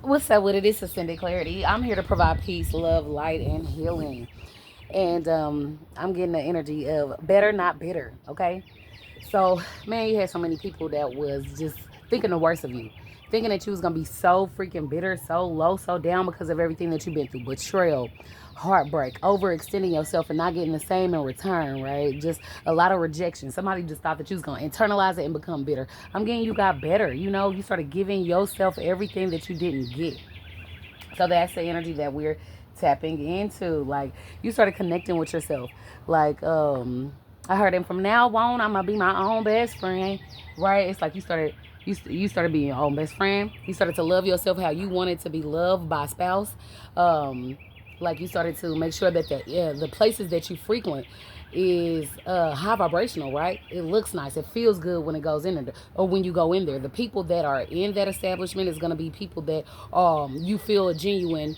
What's up with it? It's Ascended Clarity. I'm here to provide peace, love, light, and healing. And I'm getting the energy of better, not bitter. Okay. So, man, you had so many people that was just thinking the worst of you, thinking that you was gonna be so freaking bitter, so low, so down because of everything that you've been through, betrayal, heartbreak, overextending yourself and not getting the same in return, right? Just a lot of rejection. Somebody just thought that you was gonna internalize it and become bitter. I'm getting you got better. You started giving yourself everything that you didn't get. So that's the energy that we're tapping into. Like you started connecting with yourself. Like I heard him from now on I'm gonna be my own best friend. Right? It's like you started being your own best friend. You started to love yourself how you wanted to be loved by a spouse. Um like you started to make sure that the places that you frequent is high vibrational, right? It looks nice. It feels good when it goes in there, or when you go in there. The people that are in that establishment is going to be people that you feel a genuine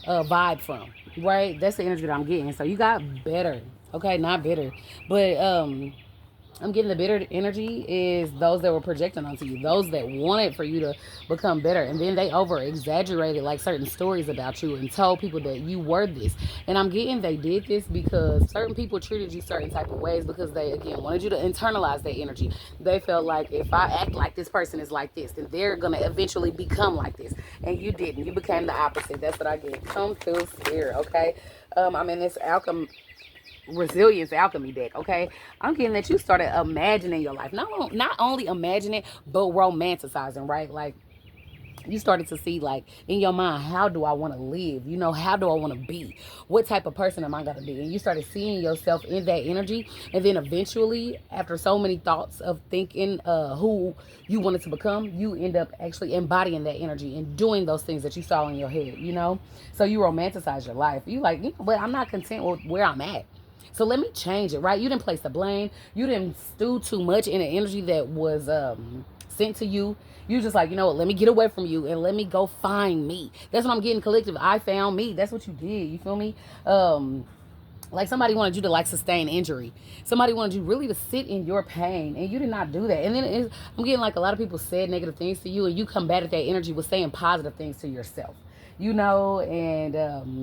vibe from, right? That's the energy that I'm getting. So you got better, okay? Not bitter, but I'm getting the bitter energy is those that were projecting onto you, those that wanted for you to become better. And then they over exaggerated like certain stories about you and told people that you were this. And I'm getting they did this because certain people treated you certain type of ways because they, again, wanted you to internalize that energy. They felt like if I act like this person is like this, then they're going to eventually become like this. And you didn't. You became the opposite. That's what I get. Come through spirit, okay? I'm in this alchemy resilience alchemy deck. Okay, I'm getting that you started imagining your life, not only imagining but romanticizing, right? Like you started to see, like, in your mind, how do I want to live, how do I want to be, what type of person am I going to be, and you started seeing yourself in that energy. And then eventually, after so many thoughts of thinking who you wanted to become, you end up actually embodying that energy and doing those things that you saw in your head. So you romanticize your life. You like, but I'm not content with where I'm at, so let me change it, right? You didn't place the blame. You didn't stew too much in the energy that was sent to you. You just like, you know what, let me get away from you and let me go find me. That's what I'm getting, collective. I found me. That's what you did. You feel me? Like somebody wanted you to like sustain injury. Somebody wanted you really to sit in your pain, and you did not do that. And then I'm getting like a lot of people said negative things to you, and you combated that energy with saying positive things to yourself. And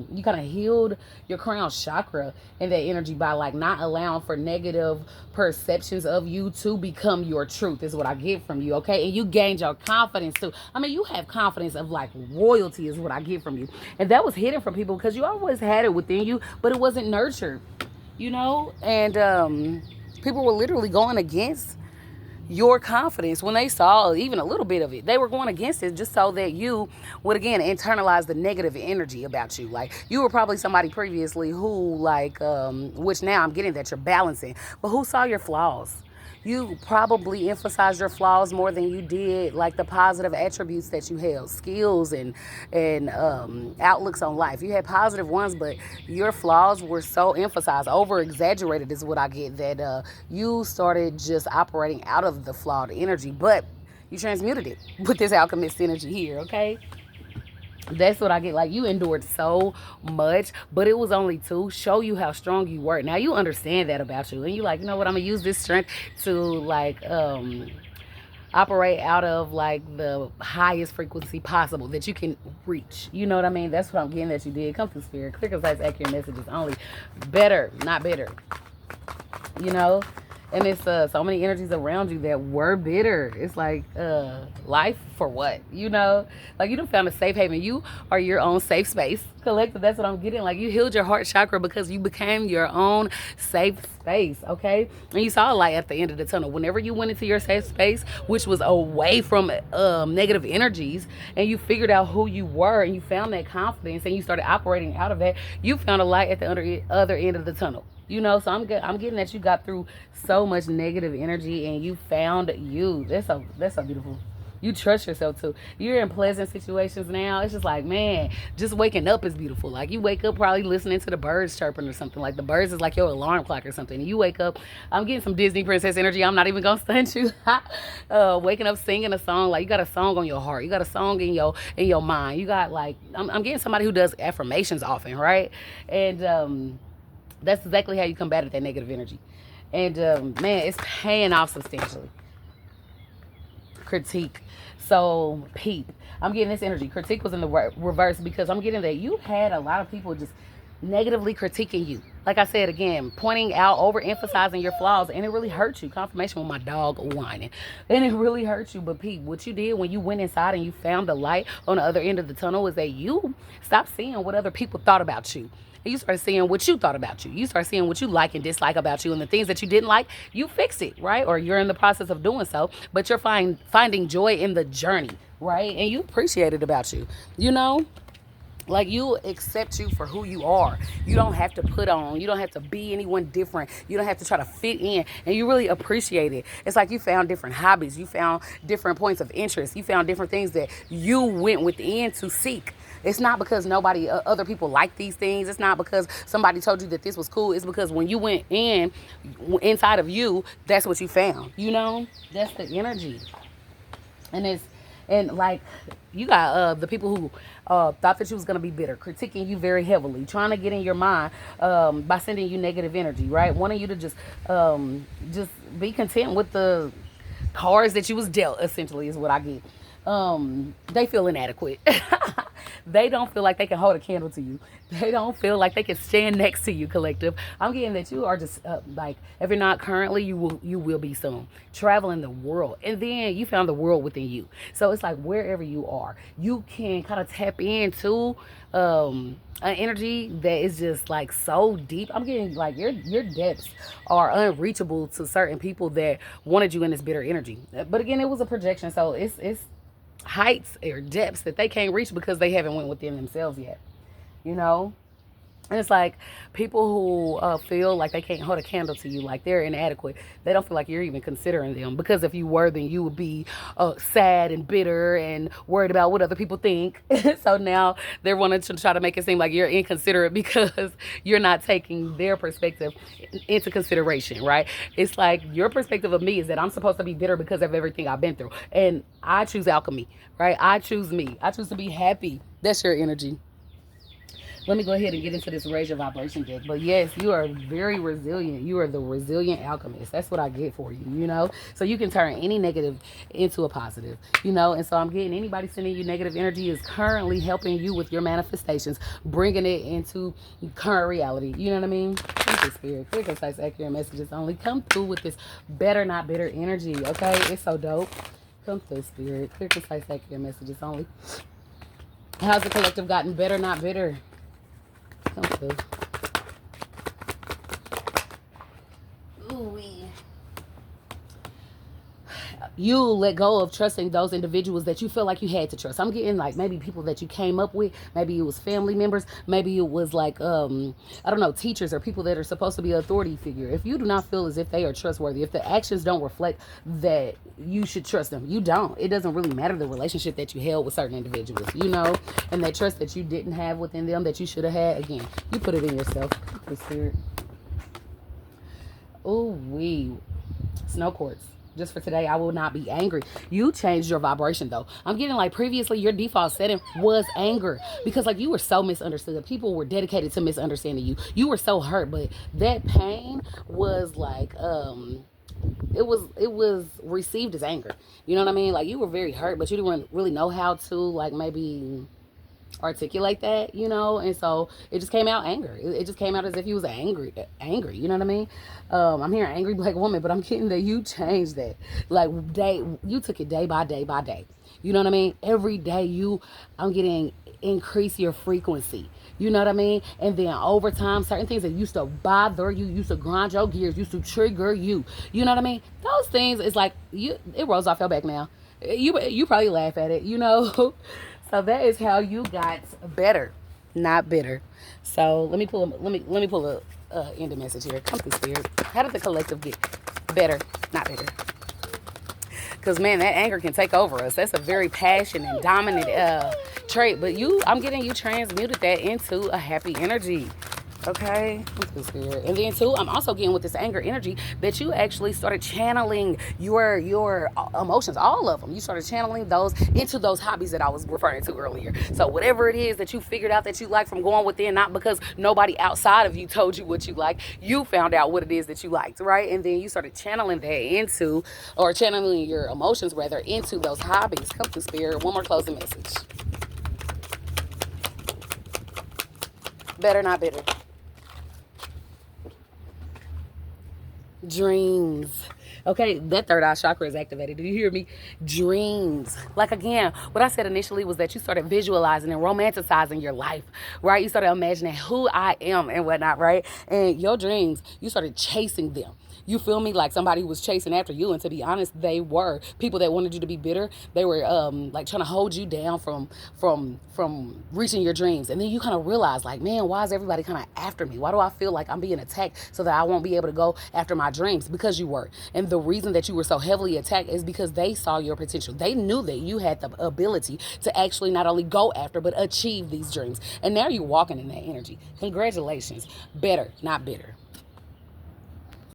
you kind of healed your crown chakra and that energy by like not allowing for negative perceptions of you to become your truth, is what I get from you. Okay, and you gained your confidence too. I mean, you have confidence of like royalty, is what I get from you. And that was hidden from people because you always had it within you, but it wasn't nurtured. And people were literally going against your confidence when they saw even a little bit of it. They were going against it just so that you would, again, internalize the negative energy about you. Like you were probably somebody previously who, like, which now I'm getting that you're balancing, but who saw your flaws. You probably emphasized your flaws more than you did like the positive attributes that you held, skills and outlooks on life. You had positive ones, but your flaws were so emphasized, over exaggerated, is what I get, that you started just operating out of the flawed energy, but you transmuted it with this alchemist energy here. Okay, that's what I get. Like you endured so much, but it was only to show you how strong you were. Now you understand that about you, and you like, you know what? I'm gonna use this strength to like operate out of like the highest frequency possible that you can reach. You know what I mean? That's what I'm getting that you did. Come through spirit, clear, concise, accurate messages only. Better, not bitter. You know, and it's so many energies around you that were bitter. It's like life for what, like you done found a safe haven. You are your own safe space, collective. That's what I'm getting. Like you healed your heart chakra because you became your own safe space. Okay, and you saw a light at the end of the tunnel whenever you went into your safe space, which was away from negative energies, and you figured out who you were and you found that confidence and you started operating out of that. You found a light at the other end of the tunnel. So I'm getting that you got through so much negative energy and you found you. That's so beautiful. You trust yourself too. You're in pleasant situations now. It's just like, man, just waking up is beautiful. Like you wake up probably listening to the birds chirping or something. Like the birds is like your alarm clock or something. And you wake up, I'm getting some Disney princess energy. I'm not even gonna stunt you. Waking up singing a song, like you got a song on your heart. You got a song in your mind. You got like I'm getting somebody who does affirmations often, right? And that's exactly how you combated that negative energy. And man, it's paying off substantially. critique. So peep, I'm getting this energy. Critique was in the reverse because I'm getting that you had a lot of people just negatively critiquing you. Like I said again, pointing out, overemphasizing your flaws, and it really hurts you. Confirmation with my dog whining. And it really hurts you. But Pete, what you did when you went inside and you found the light on the other end of the tunnel is that you stopped seeing what other people thought about you. And you started seeing what you thought about you. You start seeing what you like and dislike about you, and the things that you didn't like, you fix it, right? Or you're in the process of doing so, but you're finding joy in the journey, right? And you appreciate it about you, you know? Like, you accept you for who you are. You don't have to put on. You don't have to be anyone different. You don't have to try to fit in. And you really appreciate it. It's like you found different hobbies. You found different points of interest. You found different things that you went within to seek. It's not because other people like these things. It's not because somebody told you that this was cool. It's because when you went inside of you, that's what you found. You know? That's the energy. And like, you got the people who thought that you was going to be bitter, critiquing you very heavily, trying to get in your mind by sending you negative energy, right? Wanting you to just be content with the cards that you was dealt, essentially, is what I get. They feel inadequate. They don't feel like they can hold a candle to you. They don't feel like they can stand next to you, collective. I'm getting that you are just like, if you're not currently, you will be soon. Traveling the world. And then you found the world within you. So it's like wherever you are, you can kind of tap into an energy that is just like so deep. I'm getting like your depths are unreachable to certain people that wanted you in this bitter energy. But again, it was a projection, so it's heights or depths that they can't reach because they haven't went within themselves yet, you know. And it's like people who feel like they can't hold a candle to you, like they're inadequate. They don't feel like you're even considering them, because if you were, then you would be sad and bitter and worried about what other people think. So now they're wanting to try to make it seem like you're inconsiderate because you're not taking their perspective into consideration, right? It's like your perspective of me is that I'm supposed to be bitter because of everything I've been through. And I choose alchemy, right? I choose me. I choose to be happy. That's your energy. Let me go ahead and get into this Raise Your Vibration deck. But yes, you are very resilient. You are the resilient alchemist. That's what I get for you, you know? So you can turn any negative into a positive, you know? And so I'm getting anybody sending you negative energy is currently helping you with your manifestations, bringing it into current reality. You know what I mean? Thank you, Spirit. Clear, concise, accurate messages only. Come through with this better, not bitter energy, okay? It's so dope. Come through, Spirit. Clear, concise, accurate messages only. How's the collective gotten better, not bitter? Come through. Ooh-wee. You let go of trusting those individuals that you feel like you had to trust. I'm getting like maybe people that you came up with. Maybe it was family members. Maybe it was like, I don't know, teachers or people that are supposed to be an authority figure. If you do not feel as if they are trustworthy, if the actions don't reflect that you should trust them, you don't. It doesn't really matter the relationship that you held with certain individuals, you know, and that trust that you didn't have within them that you should have had. Again, you put it in yourself. The Spirit. Ooh-wee. Snow quartz. Just for today, I will not be angry. You changed your vibration, though. I'm getting like previously your default setting was anger, because like you were so misunderstood. People were dedicated to misunderstanding you. You were so hurt, but that pain was like it was received as anger. You know what I mean? Like you were very hurt, but you didn't really know how to like maybe articulate that, you know, and so it just came out anger. It just came out as if you was angry, you know what I mean? I'm hearing angry black woman, but I'm getting that you changed that. Like you took it day by day by day. You know what I mean? Every day I'm getting increase your frequency. You know what I mean? And then over time, certain things that used to bother you, used to grind your gears, used to trigger you. You know what I mean? Those things, it's like it rolls off your back now. You probably laugh at it, you know? So that is how you got better, not bitter. So let me pull a end message here. Come through, Spirit. How did the collective get better, not bitter? Because man, that anger can take over us. That's a very passionate and dominant trait. But I'm getting you transmuted that into a happy energy. Okay, spirit. And then too, I'm also getting with this anger energy that you actually started channeling your emotions, all of them. You started channeling those into those hobbies that I was referring to earlier. So whatever it is that you figured out that you like from going within, not because nobody outside of you told you what you like, you found out what it is that you liked, right? And then you started channeling that into, or channeling your emotions rather into those hobbies. Come through, spirit. One more closing message. Better, not bitter. Dreams. Okay, that third eye chakra is activated. Do you hear me? Dreams. Like again, what I said initially was that you started visualizing and romanticizing your life, right? You started imagining who I am and whatnot, right? And your dreams, you started chasing them. You feel me? Like somebody was chasing after you, and to be honest, they were people that wanted you to be bitter. They were like trying to hold you down from reaching your dreams. And then you kind of realize, like, man, why is everybody kind of after me? Why do I feel like I'm being attacked so that I won't be able to go after my dreams? Because you were. And the reason that you were so heavily attacked is because they saw your potential. They knew that you had the ability to actually not only go after but achieve these dreams. And now you're walking in that energy. Congratulations. Better, not bitter.